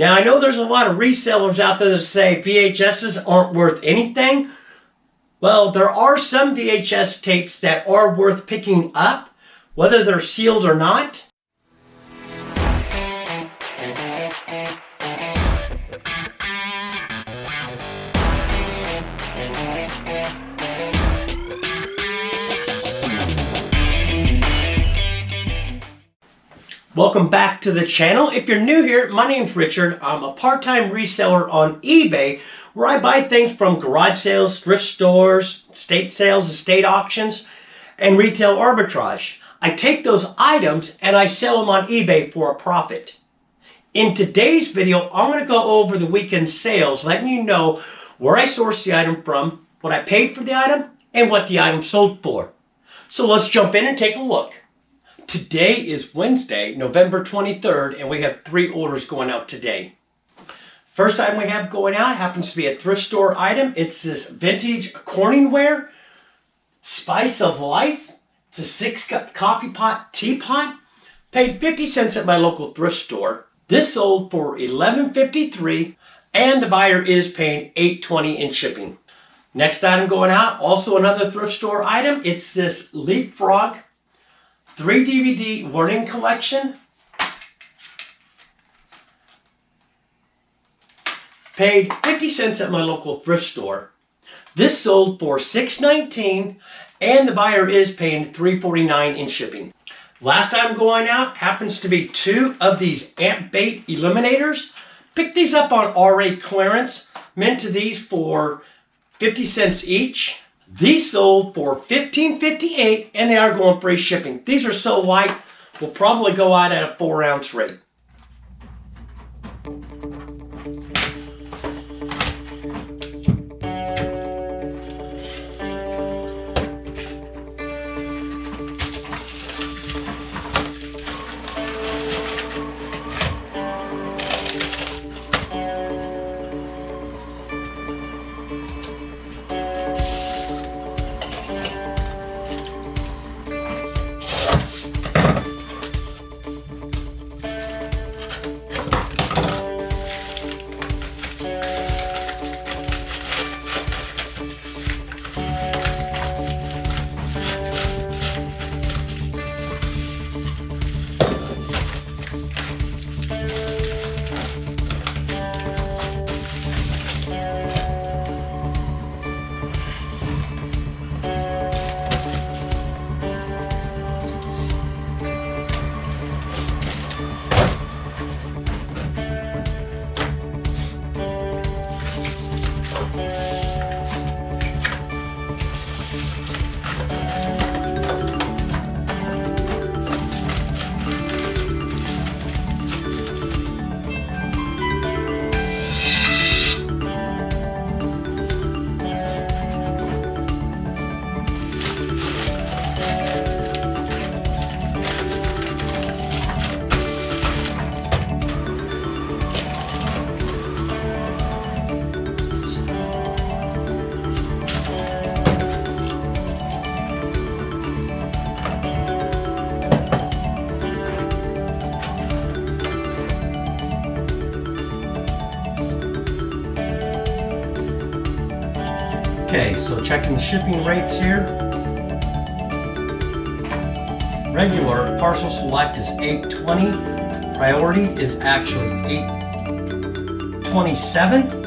Now, I know there's a lot of resellers out there that say VHSs aren't worth anything. Well, there are some VHS tapes that are worth picking up, whether they're sealed or not. Welcome back to the channel. If you're new here, my name's Richard. I'm a part-time reseller on eBay where I buy things from garage sales, thrift stores, estate sales, estate auctions, and retail arbitrage. I take those items and I sell them on eBay for a profit. In today's video, I'm going to go over the weekend sales, letting you know where I sourced the item from, what I paid for the item, and what the item sold for. So let's jump in and take a look. Today is Wednesday, November 23rd, and we have 3 orders going out today. First item we have going out happens to be a thrift store item. It's this vintage Corningware Spice of Life. It's a 6-cup coffee pot teapot. Paid 50 cents at my local thrift store. This sold for $11.53, and the buyer is paying $8.20 in shipping. Next item going out, also another thrift store item. It's this Leapfrog 3 DVD Warning Collection. Paid 50 cents at my local thrift store. This sold for $6.19, and the buyer is paying $3.49 in shipping. Last item going out happens to be 2 of these ant bait eliminators. Picked these up on RA clearance. Meant to these for 50 cents each. These sold for $15.58, and they are going free shipping. These are so light, will probably go out at a 4-ounce rate. Okay, so checking the shipping rates here. Regular parcel select is $8.20. Priority is actually $8.27.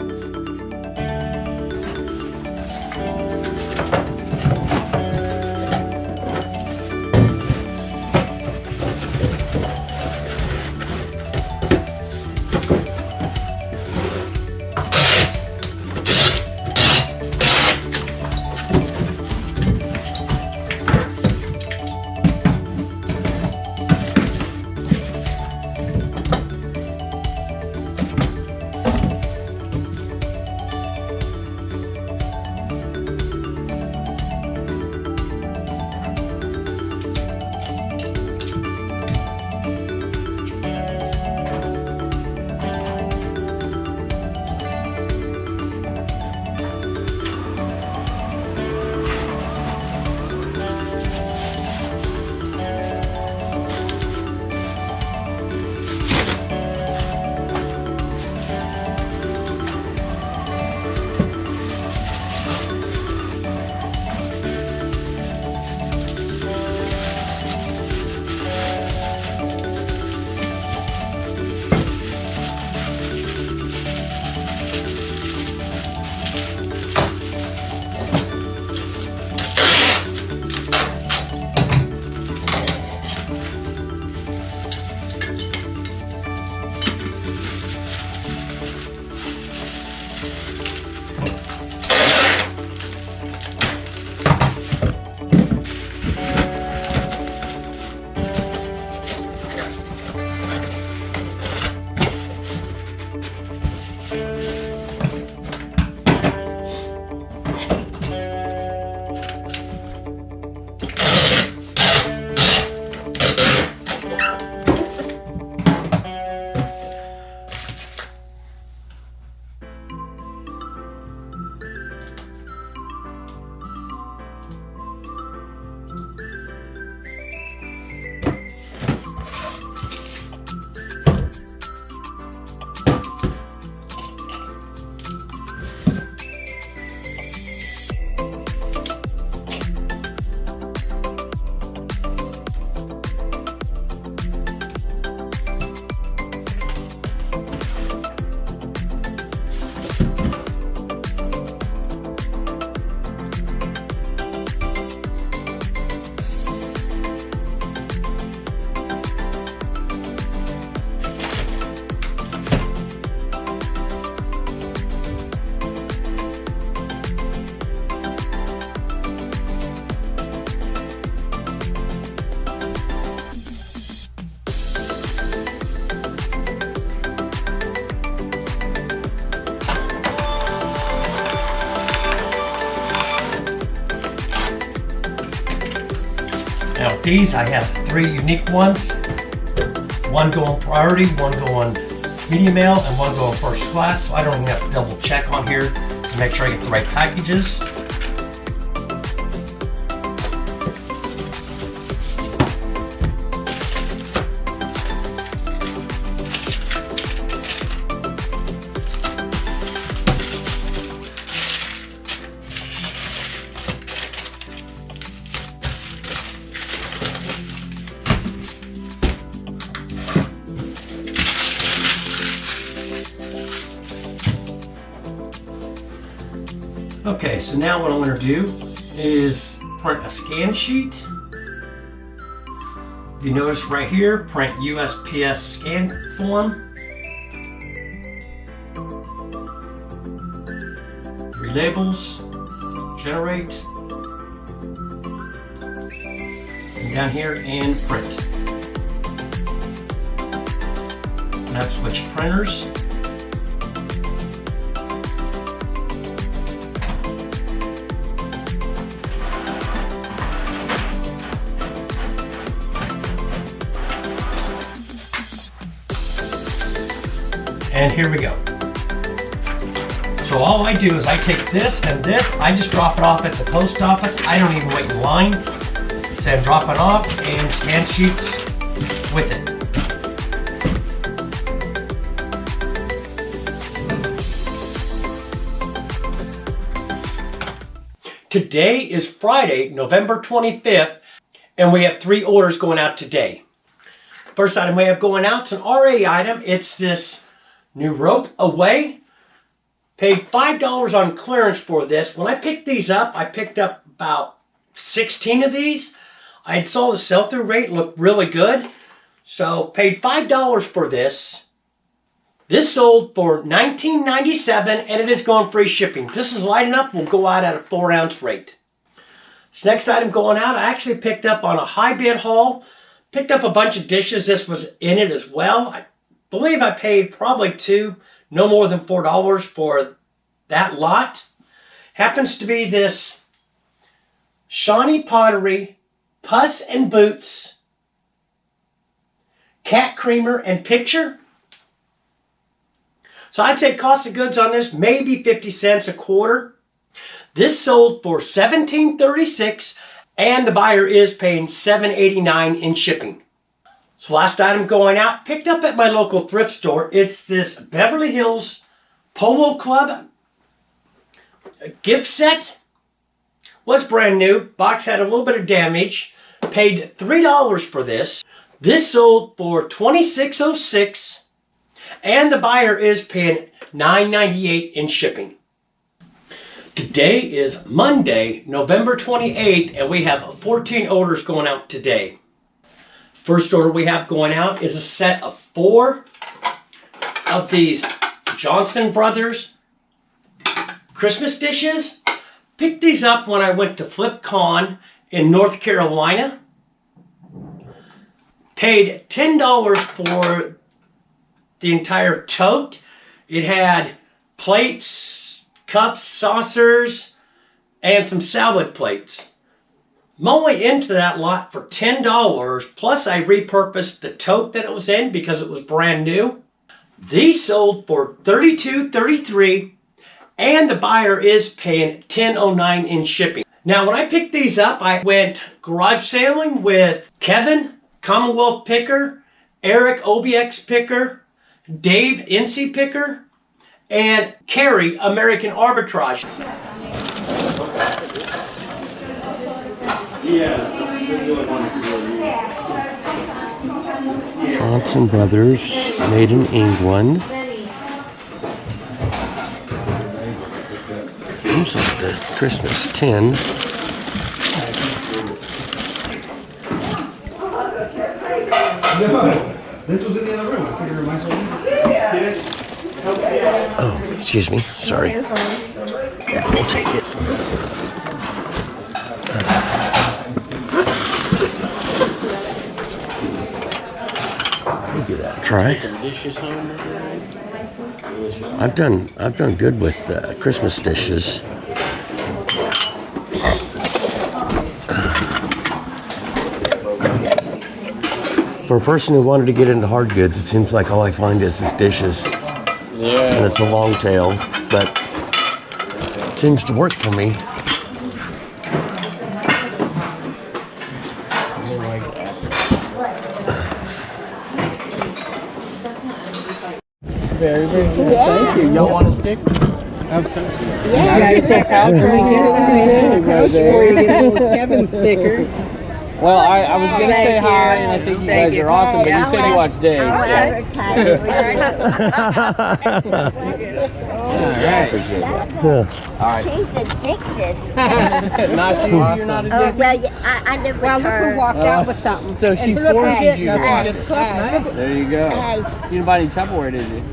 these, I have 3 unique ones. One going priority, one going medium mail, and one going first class. So I don't even have to double check on here to make sure I get the right packages. Okay, so now what I'm going to do is print a scan sheet. If you notice right here, print USPS scan form. Relabels, generate, and down here and print. Now switch printers. And here we go. So all I do is I take this and this, I just drop it off at the post office. I don't even wait in line. So I drop it off and scan sheets with it. Today is Friday, November 25th, and we have 3 orders going out today. First item we have going out is an RA item. It's this new rope away. Paid $5 on clearance for this. When I picked these up, I picked up about 16 of these. I saw the sell-through rate looked really good. So paid $5 for this. This sold for $19.97 and it is going free shipping. This is light enough, will go out at a 4-ounce rate. This next item going out, I actually picked up on a high bid haul. Picked up a bunch of dishes. This was in it as well. I believe I paid probably no more than $4 for that lot. Happens to be this Shawnee Pottery, Puss and Boots, Cat Creamer, and Picture. So I'd say cost of goods on this, maybe 50 cents a quarter. This sold for $17.36 and the buyer is paying $7.89 in shipping. So last item going out, picked up at my local thrift store. It's this Beverly Hills Polo Club gift set. Was brand new. Box had a little bit of damage. Paid $3 for this. This sold for $26.06 and the buyer is paying $9.98 in shipping. Today is Monday, November 28th, and we have 14 orders going out today. First order we have going out is a set of 4 of these Johnson Brothers Christmas dishes. Picked these up when I went to FlipCon in North Carolina. Paid $10 for the entire tote. It had plates, cups, saucers, and some salad plates. I'm only into that lot for $10, plus I repurposed the tote that it was in because it was brand new. These sold for $32.33 and the buyer is paying $10.09 in shipping. Now when I picked these up, I went garage sailing with Kevin, Commonwealth Picker, Eric, OBX Picker, Dave, NC Picker, and Carrie, American Arbitrage. Johnson Brothers, made in England. Seems like the Christmas tin. No, this was in the other room. I figured it might as well. Oh, excuse me. Sorry. Yeah, we'll take it. We'll give that a try. I've done good with Christmas dishes. For a person who wanted to get into hard goods, it seems like all I find is dishes. Yeah. And it's a long tail, but it seems to work for me. Very, very good. Thank you. Y'all want a sticker? Yeah, You got a pouch for me? Kevin's sticker. Well, I was going to say hi, and I think you guys are awesome, but you said you watch Dave. All right. She's addicted. Not you? You're not Oh, addicted? well, yeah, I live with Well, look her. who walked out with something. So she And look who's forces getting you to it. watch. Hey, There you go. Hey. You didn't buy any Tupperware, did you?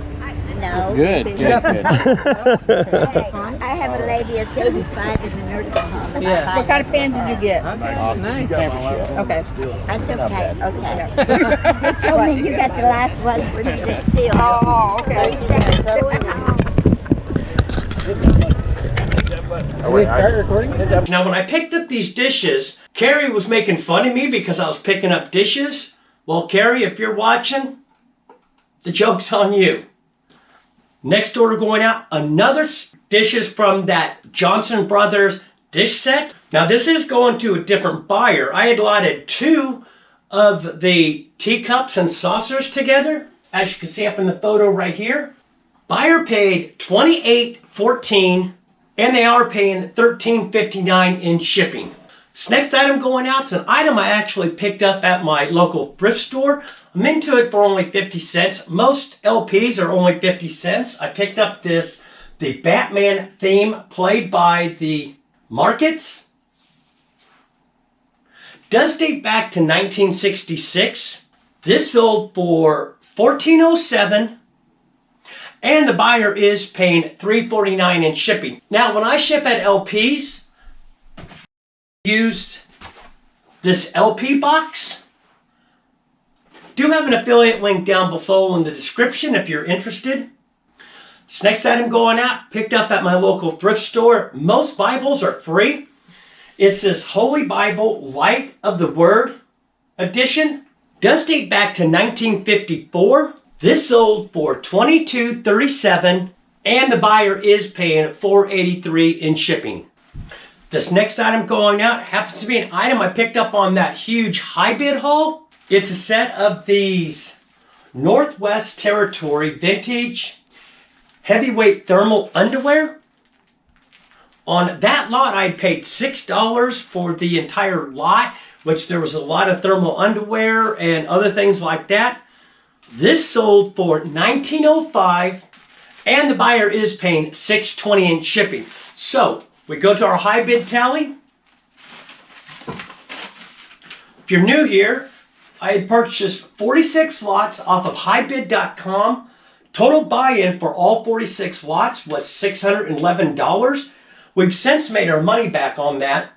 No. Good, good, good. Hey, I have a lady that's 85 in a nursing home. And I What kind of pen did you get? Awesome. Okay. That's okay. Okay. They told me you got the last one for me to steal. Oh, okay. Start recording? Now, when I picked up these dishes, Carrie was making fun of me because I was picking up dishes. Well, Carrie, if you're watching, the joke's on you. Next order going out, another dishes from that Johnson Brothers dish set. Now, this is going to a different buyer. I had allotted 2 of the teacups and saucers together, as you can see up in the photo right here. Buyer paid $28.14, and they are paying $13.59 in shipping. This next item going out is an item I actually picked up at my local thrift store. I'm into it for only 50 cents. Most LPs are only 50 cents. I picked up the Batman theme played by the Markets. Does date back to 1966. This sold for $14.07. And the buyer is paying $3.49 in shipping. Now, when I ship at LPs, used this LP box. Do have an affiliate link down below in the description if you're interested. This next item going out, picked up at my local thrift store. Most Bibles are free. It's this Holy Bible Light of the Word edition. Does date back to 1954. This sold for $22.37, and the buyer is paying $4.83 in shipping. This next item going out happens to be an item I picked up on that huge high bid haul. It's a set of these Northwest Territory vintage heavyweight thermal underwear. On that lot, I paid $6 for the entire lot, which there was a lot of thermal underwear and other things like that. This sold for $19.05, and the buyer is paying $6.20 in shipping. So, we go to our high bid tally. If you're new here, I had purchased 46 lots off of highbid.com. Total buy-in for all 46 lots was $611. We've since made our money back on that.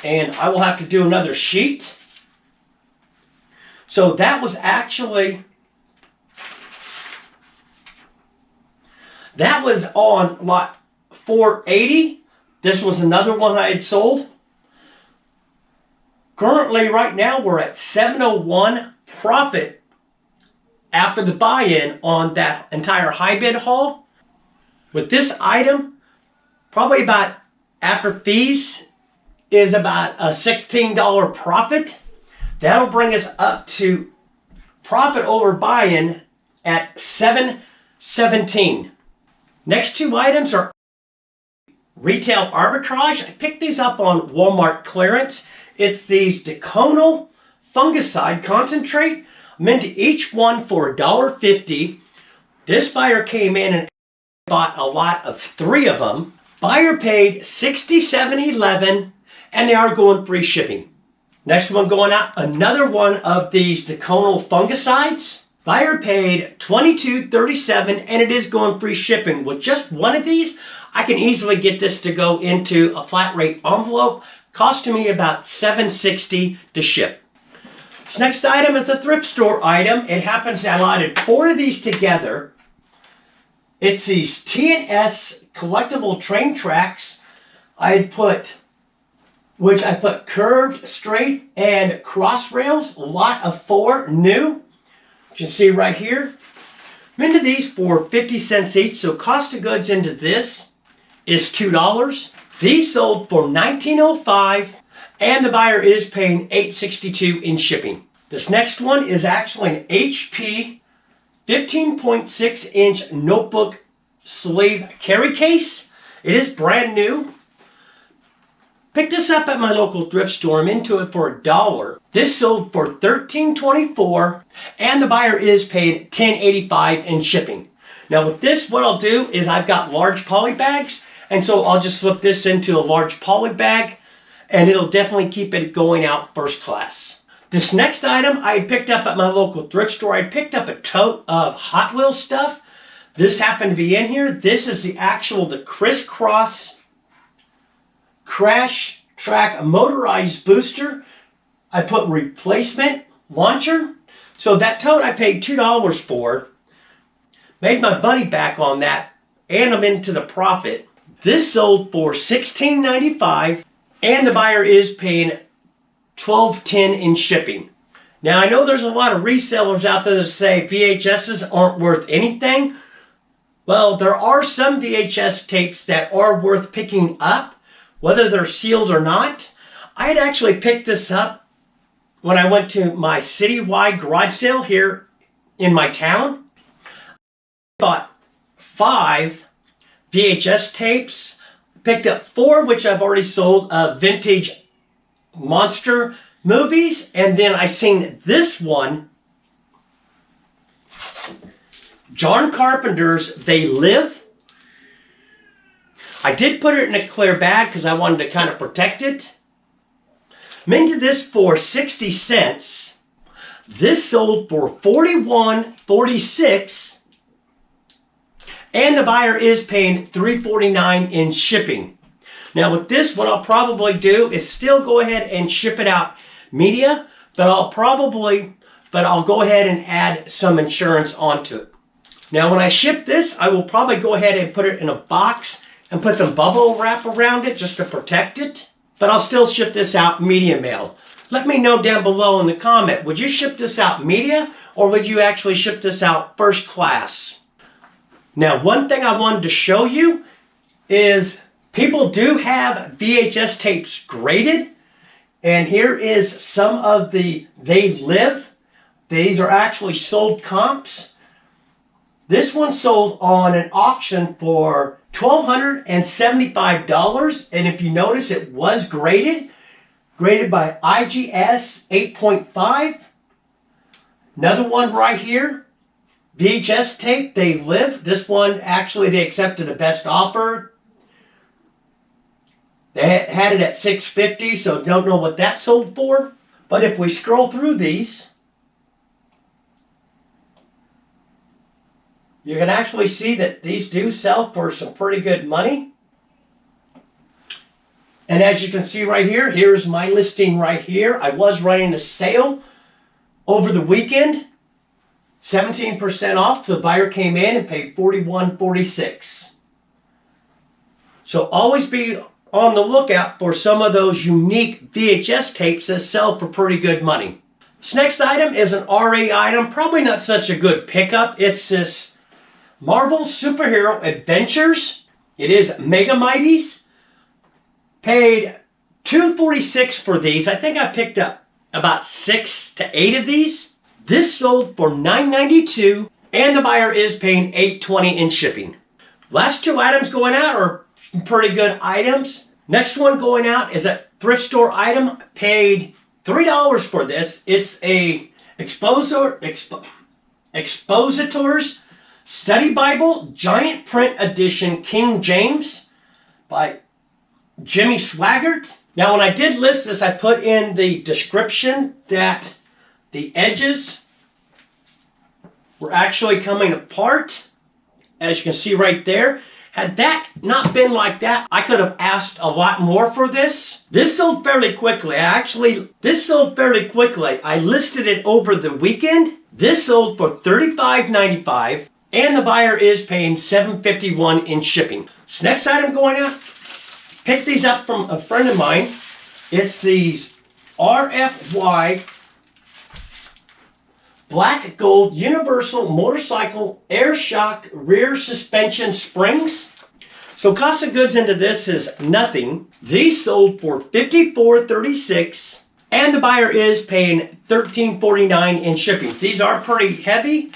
And I will have to do another sheet. So that was actually, that was on lot 480. This was another one I had sold. Currently, right now, we're at 701 profit after the buy-in on that entire high bid haul. With this item, probably about, after fees, is about a $16 profit. That'll bring us up to profit over buy-in at $7.17. Next 2 items are retail arbitrage. I picked these up on Walmart clearance. It's these deconal fungicide concentrate. I'm into each one for $1.50. This buyer came in and bought a lot of 3 of them. Buyer paid $67.11, and they are going free shipping. Next one going out, another one of these deconal fungicides. Buyer paid $22.37, and it is going free shipping. With just one of these, I can easily get this to go into a flat rate envelope. Costing me about $7.60 to ship. This next item is a thrift store item. It happens I allotted 4 of these together. It's these T&S collectible train tracks. I put curved, straight, and cross rails. Lot of 4 new. You can see right here. I'm into these for 50 cents each, so cost of goods into this is $2. These sold for $19.05, and the buyer is paying $8.62 in shipping. This next one is actually an HP 15.6-inch notebook sleeve carry case. It is brand new. Picked this up at my local thrift store. I'm into it for $1. This sold for $13.24, and the buyer is paid $10.85 in shipping. Now with this, what I'll do is I've got large poly bags, and so I'll just slip this into a large poly bag, and it'll definitely keep it going out first class. This next item I picked up at my local thrift store. I picked up a tote of Hot Wheels stuff. This happened to be in here. This is the crisscross crash track motorized booster. I put replacement launcher. So that tote I paid $2 for. Made my money back on that, and I'm into the profit. This sold for $16.95, and the buyer is paying $12.10 in shipping. Now I know there's a lot of resellers out there that say VHSs aren't worth anything. Well, there are some VHS tapes that are worth picking up, whether they're sealed or not. I had actually picked this up when I went to my citywide garage sale here in my town. I bought 5 VHS tapes, picked up 4, which I've already sold, vintage monster movies, and then I seen this one, John Carpenter's They Live. I did put it in a clear bag because I wanted to kind of protect it. I'm into this for 60 cents. This sold for $41.46, and the buyer is paying $3.49 in shipping. Now with this, what I'll probably do is still go ahead and ship it out media, but I'll go ahead and add some insurance onto it. Now when I ship this, I will probably go ahead and put it in a box and put some bubble wrap around it just to protect it, but I'll still ship this out media mail. Let me know down below in the comment, would you ship this out media, or would you actually ship this out first class? Now one thing I wanted to show you is people do have VHS tapes graded, and here is some of the They Live. These are actually sold comps. This one sold on an auction for $1,275, and if you notice, it was graded by IGS 8.5. Another one right here, VHS tape, They Live. This one, actually, they accepted the best offer. They had it at $6.50, so don't know what that sold for. But if we scroll through these, you can actually see that these do sell for some pretty good money. And as you can see right here, here's my listing right here. I was running a sale over the weekend, 17% off. So the buyer came in and paid $41.46. So always be on the lookout for some of those unique VHS tapes that sell for pretty good money. This next item is an RA item, probably not such a good pickup. It's this Marvel Superhero Adventures. It is Mega Mighties. Paid $2.46 for these. I think I picked up about 6 to 8 of these. This sold for $9.92, and the buyer is paying $8.20 in shipping. Last 2 items going out are pretty good items. Next one going out is a thrift store item. Paid $3 for this. It's a Expositor's Study Bible, Giant Print Edition, King James by Jimmy Swaggart. Now when I did list this, I put in the description that the edges were actually coming apart, as you can see right there. Had that not been like that, I could have asked a lot more for this. This sold fairly quickly. I listed it over the weekend. This sold for $35.95. And the buyer is paying $7.51 in shipping. So next item going out, picked these up from a friend of mine. It's these RFY Black Gold Universal Motorcycle Air Shock Rear Suspension Springs. So cost of goods into this is nothing. These sold for $54.36 and the buyer is paying $13.49 in shipping. These are pretty heavy.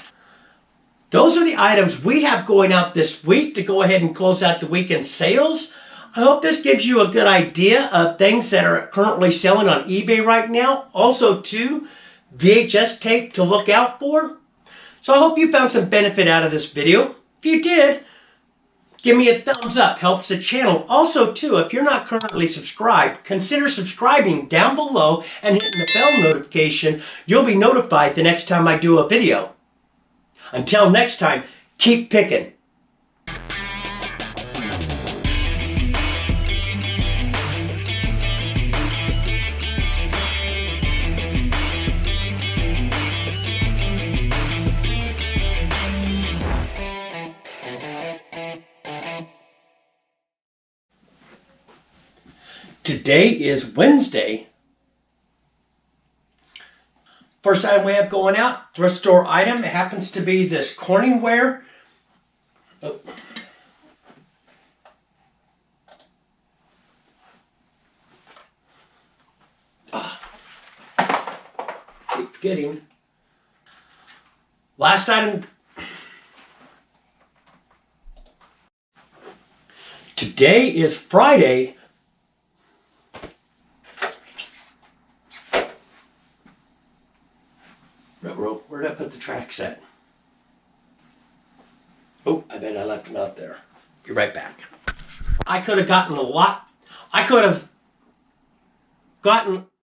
Those are the items we have going out this week to go ahead and close out the weekend sales. I hope this gives you a good idea of things that are currently selling on eBay right now. Also, too, VHS tape to look out for. So I hope you found some benefit out of this video. If you did, give me a thumbs up. Helps the channel. Also, too, if you're not currently subscribed, consider subscribing down below and hitting the bell notification. You'll be notified the next time I do a video. Until next time, keep picking. Today is Wednesday. First item we have going out, thrift store item. It happens to be this Corningware. Oh. Keep forgetting. Last item. Today is Friday. Where did I put the tracks at? Oh, I bet I left them out there. Be right back. I could have gotten a lot. I could have gotten